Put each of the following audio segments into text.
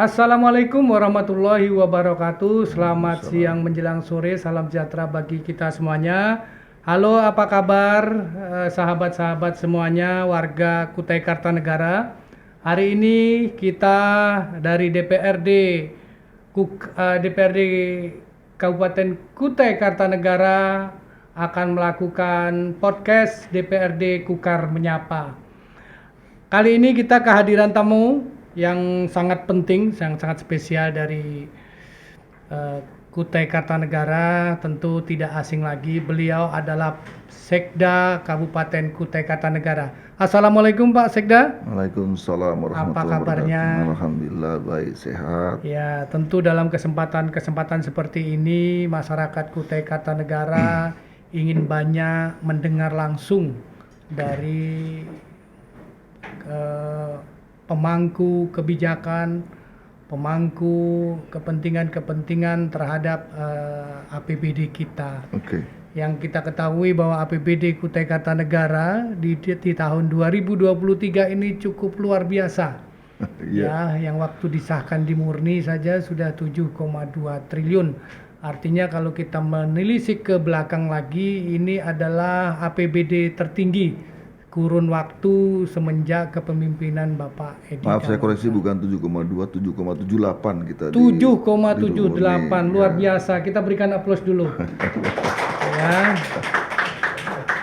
Assalamualaikum warahmatullahi wabarakatuh. Selamat Waalaikumsalam. siang menjelang sore. Salam sejahtera bagi kita semuanya. Halo, apa kabar sahabat-sahabat semuanya, warga Kutai Kartanegara? Hari ini kita dari DPRD Kabupaten Kutai Kartanegara akan melakukan podcast DPRD Kukar Menyapa. Kali ini kita kehadiran tamu yang sangat penting, yang sangat spesial dari eh, Kutai Kartanegara. Tentu tidak asing lagi, beliau adalah Sekda Kabupaten Kutai Kartanegara. Assalamualaikum Pak Sekda. Waalaikumsalam Apa warahmatullahi kabarnya? wabarakatuh. Alhamdulillah baik, sehat. Ya, tentu dalam kesempatan-kesempatan seperti ini masyarakat Kutai Kartanegara ingin banyak mendengar langsung dari eh, pemangku kebijakan, pemangku kepentingan-kepentingan terhadap APBD kita. Oke. Yang kita ketahui bahwa APBD Kutai Kartanegara di tahun 2023 ini cukup luar biasa. Iya. Ya, yang waktu disahkan di Murni saja sudah 7,2 triliun. Artinya kalau kita menelisik ke belakang lagi, ini adalah APBD tertinggi kurun waktu semenjak kepemimpinan Bapak Edi Maaf saya koreksi, Darmansyah. bukan 7,2, 7,78 kita di 7,78 luar ya. biasa. Kita berikan aplaus dulu. Ya.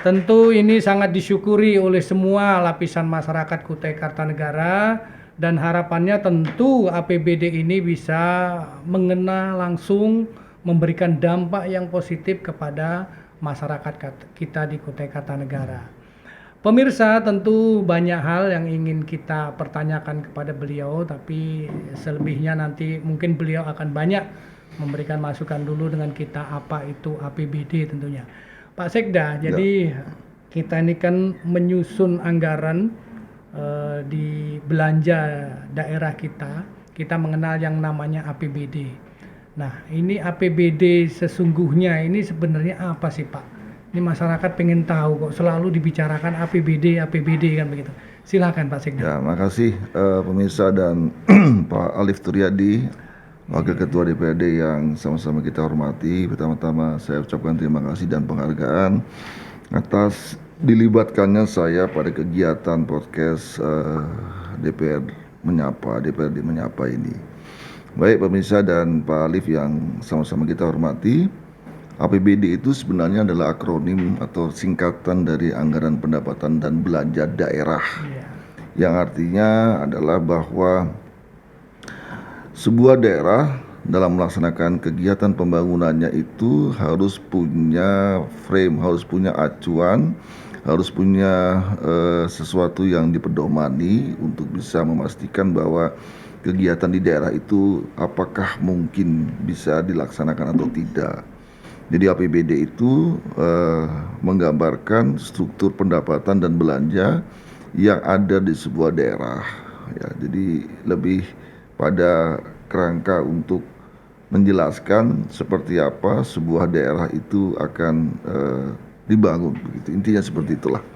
Tentu ini sangat disyukuri oleh semua lapisan masyarakat Kutai Kartanegara, dan harapannya tentu APBD ini bisa mengena langsung, memberikan dampak yang positif kepada masyarakat kita di Kutai Kartanegara. Pemirsa, tentu banyak hal yang ingin kita pertanyakan kepada beliau, tapi selebihnya nanti mungkin beliau akan banyak memberikan masukan dulu dengan kita apa itu APBD tentunya. Pak Sekda, Ya. jadi kita ini kan menyusun anggaran di belanja daerah kita mengenal yang namanya APBD. Nah, ini APBD sesungguhnya ini sebenarnya apa sih Pak? Ini masyarakat pengen tahu kok, selalu dibicarakan APBD kan begitu. Silakan Pak Sekda. Ya, makasih pemirsa dan Pak Alif Turyadi, Wakil Ketua DPRD yang sama-sama kita hormati. Pertama-tama saya ucapkan terima kasih dan penghargaan atas dilibatkannya saya pada kegiatan podcast DPRD Menyapa ini. Baik pemirsa dan Pak Alif yang sama-sama kita hormati, APBD itu sebenarnya adalah akronim atau singkatan dari Anggaran Pendapatan dan Belanja Daerah, yang artinya adalah bahwa sebuah daerah dalam melaksanakan kegiatan pembangunannya itu harus punya frame, harus punya acuan, harus punya sesuatu yang dipedomani untuk bisa memastikan bahwa kegiatan di daerah itu apakah mungkin bisa dilaksanakan atau tidak. Jadi APBD itu menggambarkan struktur pendapatan dan belanja yang ada di sebuah daerah. Ya, jadi lebih pada kerangka untuk menjelaskan seperti apa sebuah daerah itu akan dibangun. Begitu. Intinya seperti itulah.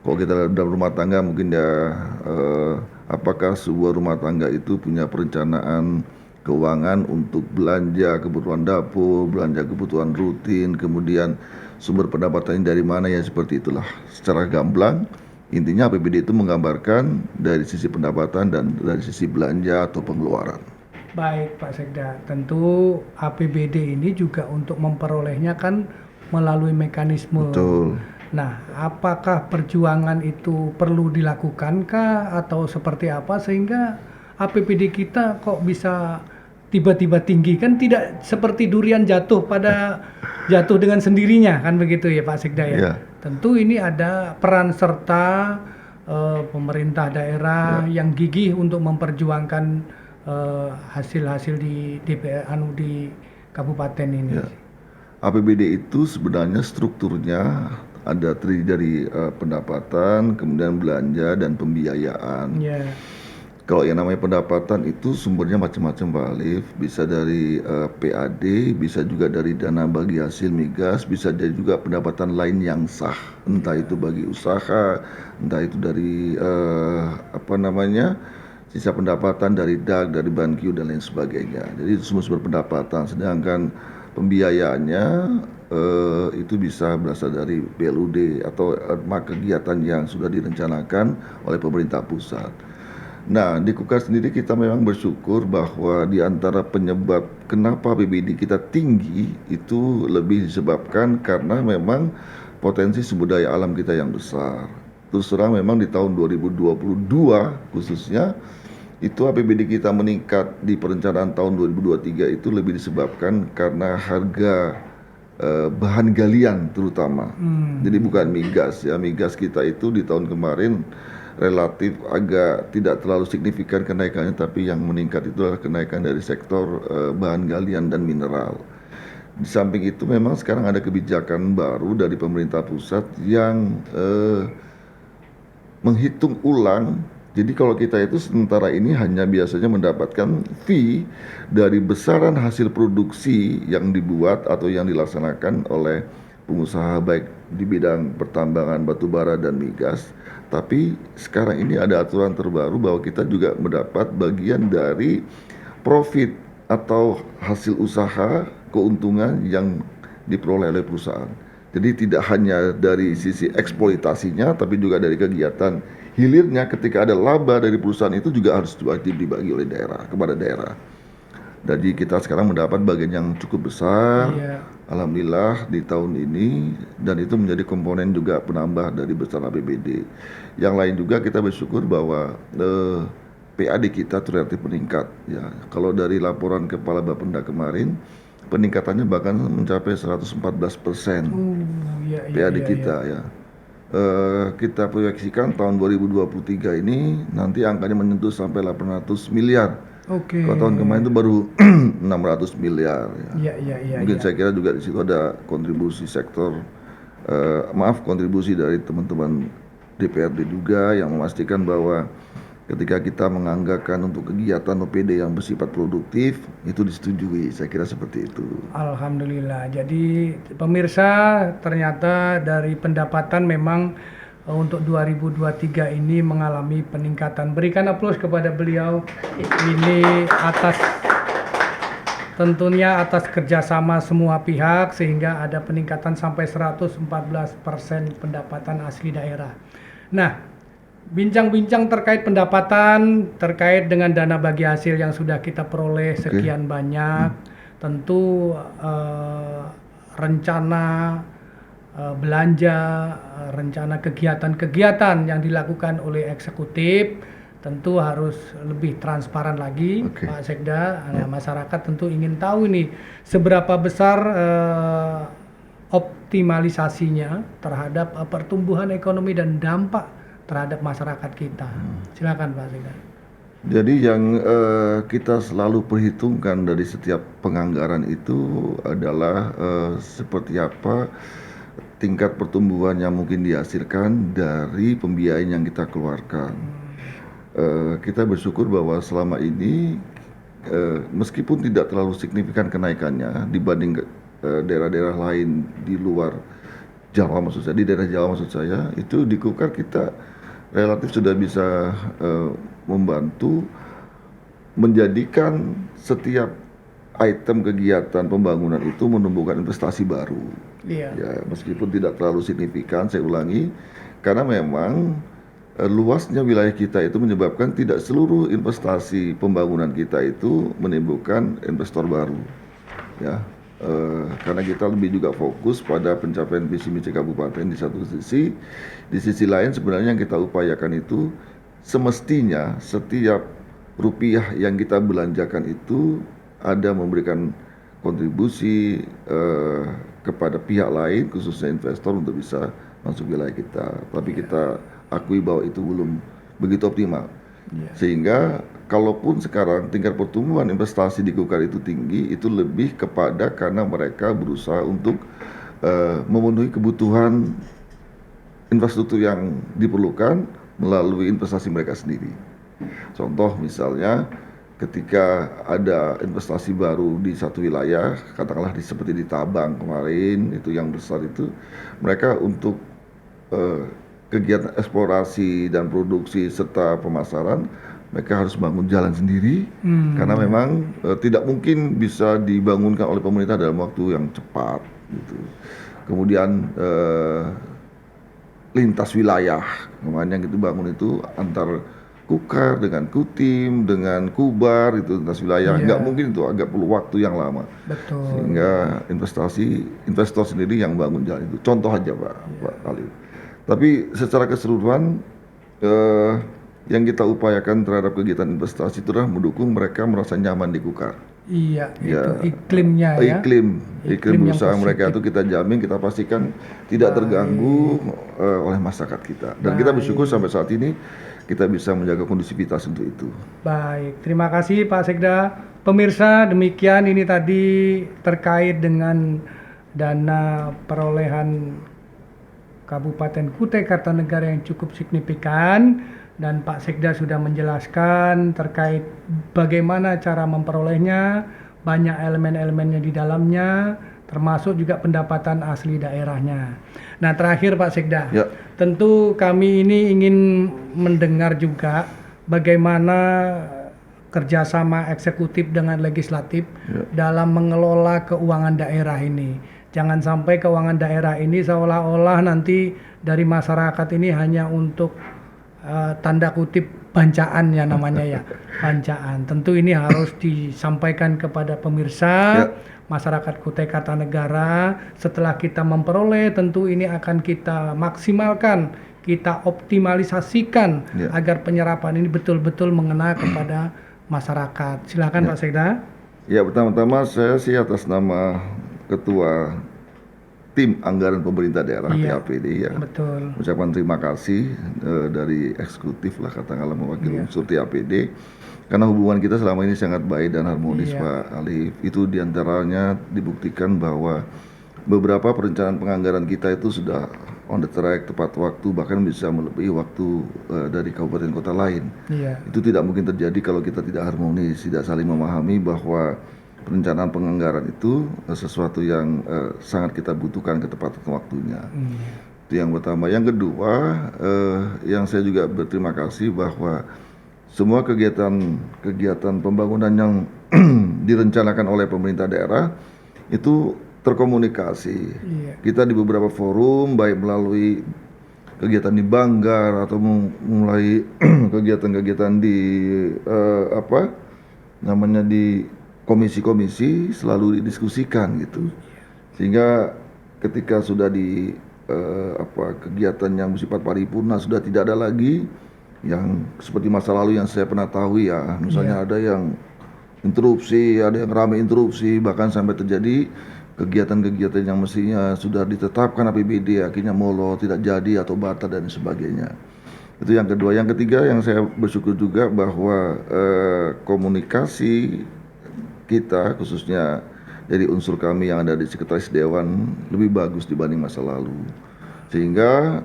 Kalau kita dalam rumah tangga mungkin ya apakah sebuah rumah tangga itu punya perencanaan keuangan untuk belanja kebutuhan dapur, belanja kebutuhan rutin, kemudian sumber pendapatannya dari mana, ya seperti itulah. Secara gamblang, intinya APBD itu menggambarkan dari sisi pendapatan dan dari sisi belanja atau pengeluaran. Baik Pak Sekda, tentu APBD ini juga untuk memperolehnya kan melalui mekanisme. Betul. Nah, apakah perjuangan itu perlu dilakukankah atau seperti apa sehingga APBD kita kok bisa tiba-tiba tinggi? Kan tidak seperti durian jatuh dengan sendirinya kan begitu ya Pak Sekda ya. Ya. Tentu ini ada peran serta pemerintah daerah yang gigih untuk memperjuangkan hasil-hasil di DPR di kabupaten ini. Ya. APBD itu sebenarnya strukturnya ada terdiri dari pendapatan, kemudian belanja dan pembiayaan. Ya. Kalau yang namanya pendapatan itu sumbernya macam-macam Pak Alif, bisa dari PAD, bisa juga dari dana bagi hasil migas, bisa dari juga pendapatan lain yang sah, entah itu bagi usaha, entah itu dari sisa pendapatan dari DAG, dari BanQ dan lain sebagainya. Jadi itu semua sumber pendapatan. Sedangkan pembiayaannya itu bisa berasal dari PLUD atau kegiatan yang sudah direncanakan oleh pemerintah pusat. Nah, di KUKA sendiri kita memang bersyukur bahwa di antara penyebab kenapa APBD kita tinggi itu lebih disebabkan karena memang potensi sumber daya alam kita yang besar. Terus terang memang di tahun 2022 khususnya itu APBD kita meningkat di perencanaan tahun 2023 itu lebih disebabkan karena harga bahan galian terutama. Jadi bukan migas ya, migas kita itu di tahun kemarin relatif agak tidak terlalu signifikan kenaikannya, tapi yang meningkat itu adalah kenaikan dari sektor bahan galian dan mineral. Di samping itu memang sekarang ada kebijakan baru dari pemerintah pusat yang menghitung ulang. Jadi kalau kita itu sementara ini hanya biasanya mendapatkan fee dari besaran hasil produksi yang dibuat atau yang dilaksanakan oleh pengusaha baik di bidang pertambangan batubara dan migas. Tapi sekarang ini ada aturan terbaru bahwa kita juga mendapat bagian dari profit atau hasil usaha keuntungan yang diperoleh oleh perusahaan. Jadi tidak hanya dari sisi eksploitasinya, tapi juga dari kegiatan hilirnya ketika ada laba dari perusahaan itu juga harus wajib dibagi oleh daerah kepada daerah. Jadi kita sekarang mendapat bagian yang cukup besar, alhamdulillah di tahun ini, dan itu menjadi komponen juga penambah dari besar APBD. Yang lain juga kita bersyukur bahwa PAD kita relatif meningkat. Ya, kalau dari laporan Kepala Bapenda kemarin, peningkatannya bahkan mencapai 114% PAD kita ya. Kita proyeksikan tahun 2023 ini nanti angkanya menyentuh sampai 800 miliar. Kalau tahun kemarin itu baru 600 miliar. Ya. Mungkin saya kira juga di situ ada kontribusi sektor, kontribusi dari teman-teman DPRD juga yang memastikan bahwa ketika kita menganggarkan untuk kegiatan OPD yang bersifat produktif itu disetujui, saya kira seperti itu. Alhamdulillah. Jadi pemirsa, ternyata dari pendapatan memang untuk 2023 ini mengalami peningkatan. Berikan aplaus kepada beliau ini tentunya atas kerjasama semua pihak sehingga ada peningkatan sampai 114% pendapatan asli daerah. Nah, bincang-bincang terkait pendapatan, terkait dengan dana bagi hasil yang sudah kita peroleh sekian banyak, tentu rencana belanja, rencana kegiatan-kegiatan yang dilakukan oleh eksekutif tentu harus lebih transparan lagi, Pak Sekda. Masyarakat tentu ingin tahu ini seberapa besar optimalisasinya terhadap pertumbuhan ekonomi dan dampak terhadap masyarakat kita. Silakan Pak Sekda. Jadi yang kita selalu perhitungkan dari setiap penganggaran itu adalah seperti apa tingkat pertumbuhan yang mungkin dihasilkan dari pembiayaan yang kita keluarkan. Kita bersyukur bahwa selama ini meskipun tidak terlalu signifikan kenaikannya dibanding daerah-daerah lain di luar Jawa maksud saya, di daerah Jawa maksud saya, itu di KUKA kita relatif sudah bisa membantu menjadikan setiap item kegiatan pembangunan itu menumbuhkan investasi baru. Ya, meskipun tidak terlalu signifikan, saya ulangi, karena memang luasnya wilayah kita itu menyebabkan tidak seluruh investasi pembangunan kita itu menimbulkan investor baru. Ya, karena kita lebih juga fokus pada pencapaian visi misi kabupaten di satu sisi. Di sisi lain sebenarnya yang kita upayakan itu semestinya setiap rupiah yang kita belanjakan itu ada memberikan kontribusi kepada pihak lain khususnya investor untuk bisa masuk wilayah kita. Tapi kita akui bahwa itu belum begitu optimal. Sehingga kalaupun sekarang tingkat pertumbuhan investasi di KUKA itu tinggi, itu lebih kepada karena mereka berusaha untuk memenuhi kebutuhan infrastruktur yang diperlukan melalui investasi mereka sendiri. Contoh misalnya ketika ada investasi baru di satu wilayah, katakanlah seperti di Tabang kemarin, itu yang besar itu, mereka untuk kegiatan eksplorasi dan produksi serta pemasaran, mereka harus bangun jalan sendiri karena memang tidak mungkin bisa dibangunkan oleh pemerintah dalam waktu yang cepat gitu. Kemudian lintas wilayah namanya gitu, bangun itu antar Kukar dengan Kutim dengan Kubar itu lintas wilayah, Iya. nggak mungkin, itu agak perlu waktu yang lama. Betul. Sehingga investor sendiri yang bangun jalan itu. Contoh aja Pak Ali. Tapi secara keseluruhan yang kita upayakan terhadap kegiatan investasi itu adalah mendukung mereka merasa nyaman di Kukar. Iya, Ya, itu iklimnya ya. Iklim Iklim yang usaha mereka positif. itu kita jamin, kita pastikan tidak terganggu oleh masyarakat kita. Dan kita bersyukur sampai saat ini kita bisa menjaga kondusivitas untuk itu. Baik, terima kasih Pak Sekda. Pemirsa, demikian ini tadi terkait dengan dana perolehan Kabupaten Kutai Kartanegara yang cukup signifikan, dan Pak Sekda sudah menjelaskan terkait bagaimana cara memperolehnya, banyak elemen-elemennya di dalamnya, termasuk juga pendapatan asli daerahnya. Nah, terakhir Pak Sekda, Ya. tentu kami ini ingin mendengar juga bagaimana kerjasama eksekutif dengan legislatif dalam mengelola keuangan daerah ini. Jangan sampai keuangan daerah ini seolah-olah nanti dari masyarakat ini hanya untuk tanda kutip bancaan ya namanya ya, bancaan. Tentu ini harus disampaikan kepada pemirsa, masyarakat Kutai Kartanegara. Setelah kita memperoleh, tentu ini akan kita maksimalkan, kita optimalisasikan agar penyerapan ini betul-betul mengena kepada masyarakat. Silakan Pak Sekda. Ya, pertama-tama saya sih atas nama Ketua Tim Anggaran Pemerintah Daerah TAPD ya, Betul. ucapan terima kasih dari eksekutif lah katakanlah mewakili unsur TAPD, karena hubungan kita selama ini sangat baik dan harmonis Pak Alif. Itu diantaranya dibuktikan bahwa beberapa perencanaan penganggaran kita itu sudah on the track, tepat waktu, bahkan bisa melebihi waktu dari kabupaten kota lain. Itu tidak mungkin terjadi kalau kita tidak harmonis, tidak saling memahami bahwa perencanaan penganggaran itu sesuatu yang sangat kita butuhkan ketepatan waktunya. Itu yang pertama. Yang kedua, yang saya juga berterima kasih bahwa semua kegiatan pembangunan yang direncanakan oleh pemerintah daerah itu terkomunikasi. Kita di beberapa forum, baik melalui kegiatan di Banggar atau mulai kegiatan-kegiatan di di komisi-komisi, selalu didiskusikan gitu. Sehingga ketika sudah di kegiatan yang bersifat paripurna sudah tidak ada lagi yang seperti masa lalu yang saya pernah tahu ya, misalnya ada yang interupsi, ada yang ramai interupsi, bahkan sampai terjadi kegiatan-kegiatan yang mestinya sudah ditetapkan APBD akhirnya molor, tidak jadi atau batal dan sebagainya. Itu yang kedua. Yang ketiga yang saya bersyukur juga bahwa komunikasi kita khususnya dari unsur kami yang ada di Sekretaris Dewan lebih bagus dibanding masa lalu, sehingga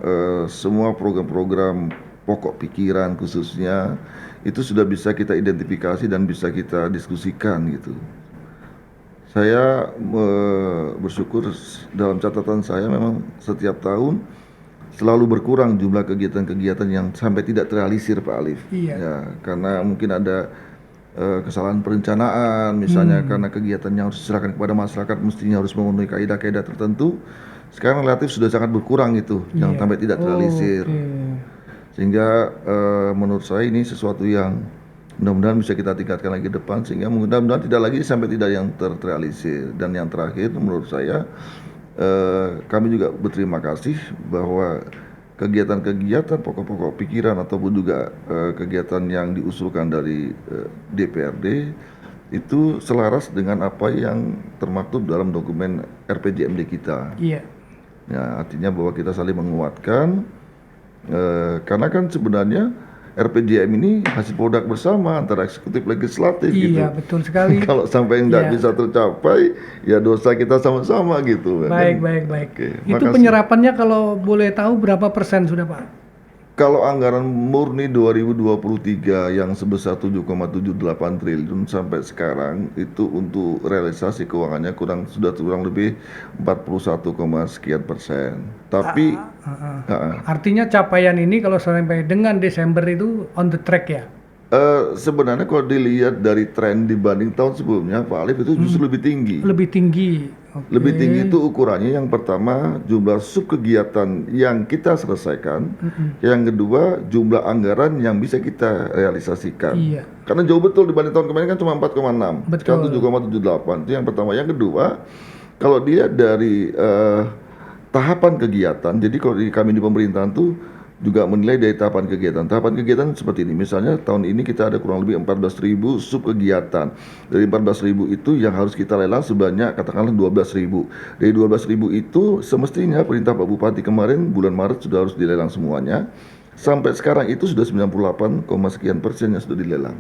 semua program-program pokok pikiran khususnya itu sudah bisa kita identifikasi dan bisa kita diskusikan gitu. Saya bersyukur dalam catatan saya memang setiap tahun selalu berkurang jumlah kegiatan-kegiatan yang sampai tidak terrealisir Pak Alif. Ya, karena mungkin ada kesalahan perencanaan, misalnya karena kegiatan yang harus diserahkan kepada masyarakat mestinya harus memenuhi kaidah-kaidah tertentu. Sekarang relatif sudah sangat berkurang itu, yang sampai tidak terrealisir. Sehingga menurut saya ini sesuatu yang mudah-mudahan bisa kita tingkatkan lagi ke depan, sehingga mudah-mudahan tidak lagi sampai tidak yang terrealisir. Dan yang terakhir menurut saya kami juga berterima kasih bahwa kegiatan-kegiatan pokok-pokok pikiran ataupun juga kegiatan yang diusulkan dari DPRD itu selaras dengan apa yang termaktub dalam dokumen RPJMD kita. Ya, artinya bahwa kita saling menguatkan, karena kan sebenarnya RPJM ini hasil produk bersama antara eksekutif legislatif gitu. Iya, betul sekali. Kalau sampai tidak bisa tercapai, ya dosa kita sama-sama gitu. Baik. Oke, itu penyerapannya kalau boleh tahu berapa persen sudah Pak? Kalau anggaran murni 2023 yang sebesar 7,78 triliun sampai sekarang itu untuk realisasi keuangannya sudah kurang lebih 41,sekian%. Tapi artinya capaian ini kalau sampai dengan Desember itu on the track ya? Sebenarnya kalau dilihat dari tren dibanding tahun sebelumnya, Pak Alif itu justru lebih tinggi. Lebih tinggi. Oke. Lebih tinggi itu ukurannya yang pertama jumlah sub kegiatan yang kita selesaikan, yang kedua jumlah anggaran yang bisa kita realisasikan. Iya. Karena jauh betul dibanding tahun kemarin kan cuma 4,6, Betul. sekarang 7,78. Itu yang pertama. Yang kedua, kalau dia dari tahapan kegiatan, jadi kalau kami di pemerintahan tuh juga menilai dari tahapan kegiatan. Tahapan kegiatan seperti ini. Misalnya tahun ini kita ada kurang lebih 14.000 sub kegiatan. Dari 14.000 itu yang harus kita lelang sebanyak katakanlah 12.000. Dari 12.000 itu semestinya perintah Pak Bupati kemarin bulan Maret sudah harus dilelang semuanya. Sampai sekarang itu sudah 98, sekian persen yang sudah dilelang.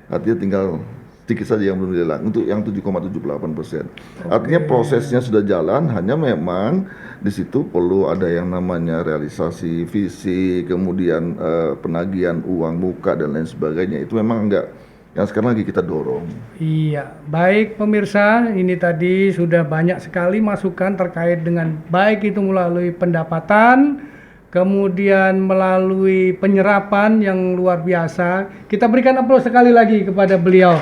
Artinya tinggal sedikit saja yang belum dilelang untuk yang 7,78%. Artinya prosesnya sudah jalan, hanya memang di situ perlu ada yang namanya realisasi visi, kemudian penagihan uang muka dan lain sebagainya. Itu memang enggak yang sekarang lagi kita dorong. Iya, baik pemirsa, ini tadi sudah banyak sekali masukan terkait dengan baik itu melalui pendapatan, kemudian melalui penyerapan yang luar biasa. Kita berikan aplaus sekali lagi kepada beliau.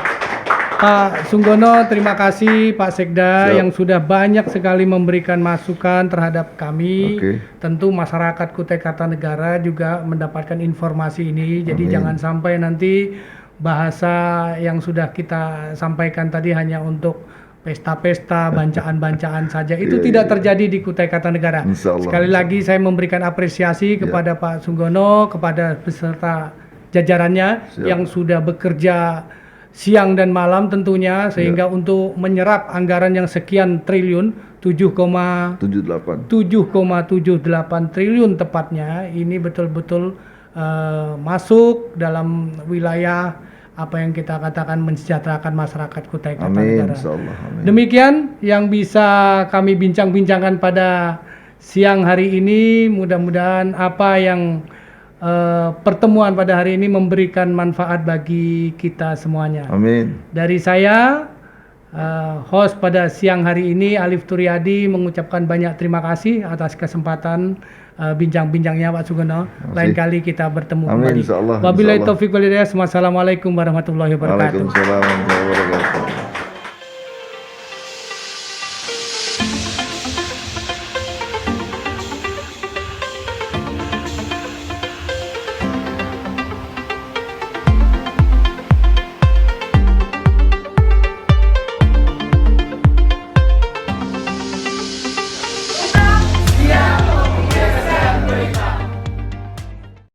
Pak Sunggono, terima kasih Pak Sekda Siap. yang sudah banyak sekali memberikan masukan terhadap kami. Oke. Tentu masyarakat Kutai Kartanegara juga mendapatkan informasi ini. Jadi Amin. jangan sampai nanti bahasa yang sudah kita sampaikan tadi hanya untuk pesta-pesta, bancaan-bancaan saja. Itu Iya, tidak iya. terjadi di Kutai Kartanegara. Insya Allah, Sekali insya lagi saya memberikan apresiasi kepada Pak Sunggono, kepada beserta jajarannya Siap. yang sudah bekerja siang dan malam tentunya sehingga untuk menyerap anggaran yang sekian triliun 78. 7,78 triliun tepatnya ini betul-betul masuk dalam wilayah apa yang kita katakan mensejahterakan masyarakat Kutai Amin, Kartanegara. insya Allah. Amin. Demikian yang bisa kami bincang-bincangkan pada siang hari ini. Mudah-mudahan apa yang pertemuan pada hari ini memberikan manfaat bagi kita semuanya. Amin. Dari saya, host pada siang hari ini, Alif Turyadi, mengucapkan banyak terima kasih atas kesempatan bincang-bincangnya Pak Sunggono. Lain kali kita bertemu Amin, kembali. insyaallah, Wabillahi insyaallah. taufiq wal hidayah. Wassalamualaikum warahmatullahi wabarakatuh. Waalaikumsalam warahmatullahi wabarakatuh.